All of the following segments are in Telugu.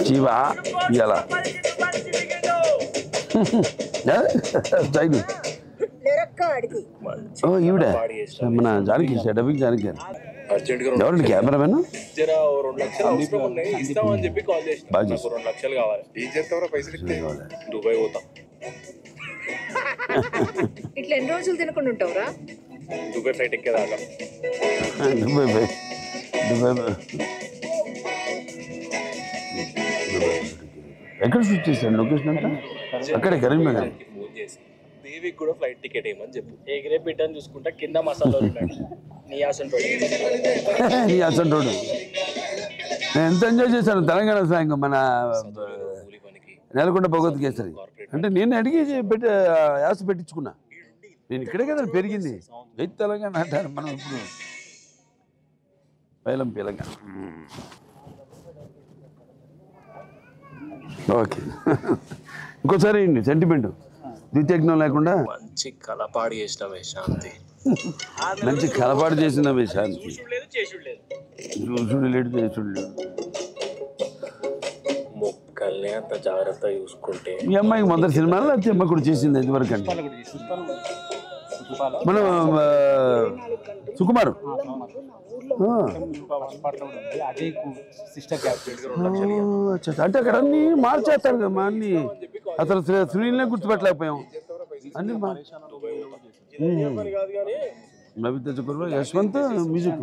జీవా ఇవాళ ఈవిడ మన జానకి డబ్బింగ్ జానకి ఎవరండి కెమెరామెన్ బాగా దుబాయ్ పోతా ఇట్లా ఎన్ని రోజులు తినకుండా ఉంటావురా దుబాయ్ ఫ్లైట్ ఎక్కేదాకా ఎక్కడ షూట్ చేశారు లొకేషన్ అంతా అక్కడే కరీంనగర్ దేవికి కూడా ఫ్లైట్ టికెట్ ఏమని చెప్పు ఎగిరే బిడ్డని చూసుకుంటా కింద మసాలా నీ అసంటోడు నేను ఎంత ఎంజాయ్ చేశాను తెలంగాణ సాంగ్ మన నెలకొండ భగవత్ కేసరి అంటే నేను అడిగి యాస పెట్టించుకున్నా నేను ఇక్కడే కదా పెరిగింది వెయిట్ తెలంగాణ అంటారు మనం ఇప్పుడు పైలం తెలంగాణ ఓకే ఇంకోసారి సెంటిమెంట్ ద్వితీయజ్ఞం లేకుండా మంచి కలపాడు చేసినవే శాంతి మంచి కలపాటు చేసినవే శాంతి చూసుడు లేడు చేసుడు లేడు మొక్కల్ని అంత జాగ్రత్త చూసుకుంటే మీ అమ్మాయికి మొదటి సినిమాలో లేకపోతే అమ్మ కూడా చేసింది ఎంతవరకు అండి మన సుకుమార్ అంటే అక్కడ అన్ని మార్చేస్తారు కదా మా అన్ని అసలు సునీల్నే గుర్తుపెట్టలేకపోయాం అన్ని నవిత చక్రవర్తి యశ్వంత్ మ్యూజిక్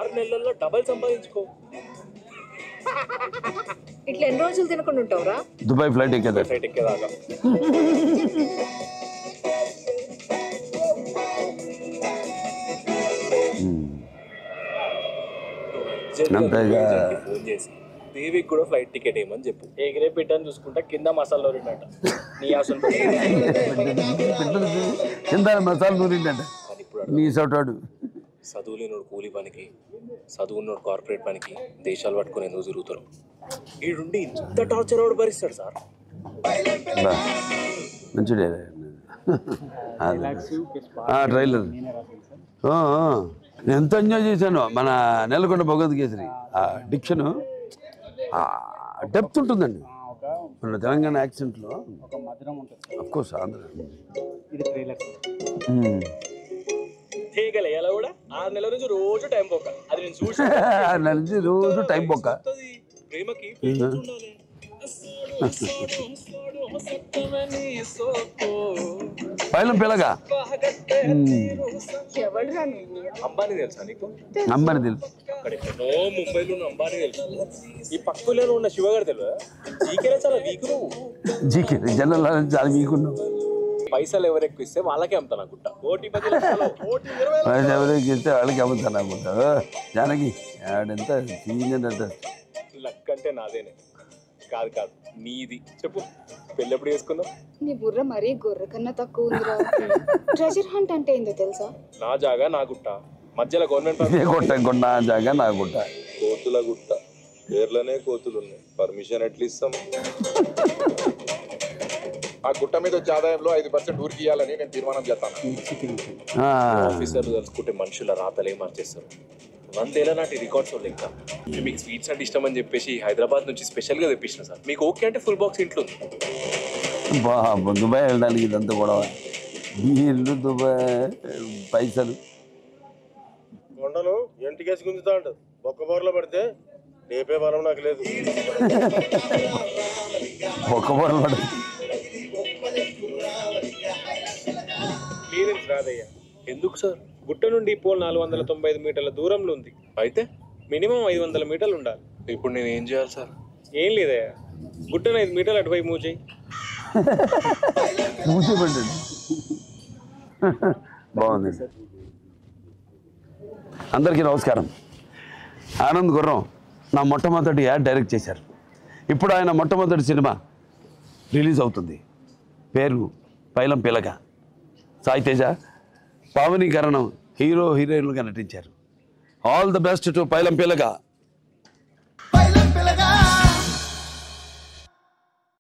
6 నెలల్లో డబల్ సంపాదించుకో ఇట్లా ఎన్ని రోజులు తినకుండా ఉంటావురా దుబాయ్ ఫ్లైట్ ఎక్కేదాకా ఫోన్ చేసి దేవికి కూడా ఫ్లైట్ టికెట్ ఏమని చెప్పు ఎగిరే బిడ్డని చూసుకుంటా కింద మసాలా నూరిండట నీ అసలు కింద మసాలా నూరిండట నీ సోటాడు చదువులేనోడు కూలి పనికి చదువున్నోడు కార్పొరేట్ పనికి దేశాలు పట్టుకుని ఎందుకు తిరుగుతారు ఈడుండి ఇంత టార్చర్ వాడు భరిస్తాడు సార్ మంచి ట్రైలర్ నేను ఎంత ఎంజాయ్ చేశాను మన నెలకొండ భగవత్ కేసరి ఆ డిక్షన్ డెప్త్ ఉంటుందండి మన తెలంగాణ యాక్సెంట్లో అఫ్కోర్స్ ఆంధ్ర ఎలా కూడా 6 నెలల నుంచి రోజు టైం పోక అది నేను చూసి 6 నెలల నుంచి రోజు టైం పోక ప్రేమకి పైలం పిల్లగా అంబానీ తెలుసా నీకు అంబానీ తెలుసు అక్కడ ఎక్కడో ముంబైలో ఉన్న అంబానీ తెలుసు ఈ పక్కలో ఉన్న శివగారు తెలియదు జీకేనే చాలా వీక్ నువ్వు జీకే జనరల్ చాలా వీకున్నావు పైసలు ఎవరు ఎక్కువ ఇస్తే వాళ్ళకే అమ్ముతాను అనుకుంటా పైసలు ఎవరికి ఇస్తే వాళ్ళకి అమ్ముతాను అనుకుంటా జానకి ఆడంతా సీనియర్ లక్ అంటే నాదేనే కాదు కాదు నీది చెప్పు పెళ్ళి ఎప్పుడు చేసుకుందాం నీ బుర్ర మరీ గొర్రె కన్నా తక్కువ ఉందిరా ట్రెజర్ హంట్ అంటే ఏందో తెలుసా నా జాగా నా గుట్ట మధ్యలో గవర్నమెంట్ గుట్ట నా జాగా నా గుట్ట కోతుల గుట్ట పేర్లనే కోతులు ఉన్నాయి పర్మిషన్ ఎట్లా ఇస్తాం ఆ గుట్ట మీద వచ్చే ఆదాయంలో 5% ఊరికి ఇవ్వాలని నేను తీర్మానం చేస్తాను ఆఫీసర్లు తెలుసుకుంటే మనుషుల రాతలే మార్చేస్తారు 100 ఏళ్ల నాటి రికార్డ్స్ ఉన్నాయి ఇంకా మీకు స్వీట్స్ అంటే ఇష్టం అని చెప్పేసి హైదరాబాద్ నుంచి స్పెషల్గా తెప్పించిన సార్ మీకు ఓకే అంటే ఫుల్ బాక్స్ ఇంట్లో దుబాయ్ వెళ్ళడానికి ఇదంతా కూడా బీర్లు దుబాయ్ పైసలు కొండలు ఎంటికేసి గుంజుతా అంట ఒక్క బోర్లో పడితే లేపే బలం నాకు లేదు ఒక్క బోర్లో పడితే క్లియరెన్స్ రాదయ్యా ఎందుకు సార్ గుట్ట నుండి పోల్ 495 మీటర్ల దూరంలో ఉంది అయితే మినిమం 500 మీటర్లు ఉండాలి ఇప్పుడు నేను ఏం చేయాలి సార్ ఏం లేదయ్యా గుట్టను 5 మీటర్లు అటువైపు మూవ్ చేయి మూసేపండి బాగుంది అందరికీ నమస్కారం ఆనంద్ గుర్రం నా మొట్టమొదటి యాడ్ డైరెక్ట్ చేశారు ఇప్పుడు ఆయన మొట్టమొదటి సినిమా రిలీజ్ అవుతుంది పేరు పైలం పిలక సాయి తేజ పావనీకరణం హీరో హీరోయిన్లుగా నటించారు ఆల్ ద బెస్ట్ టు పైలం పిలక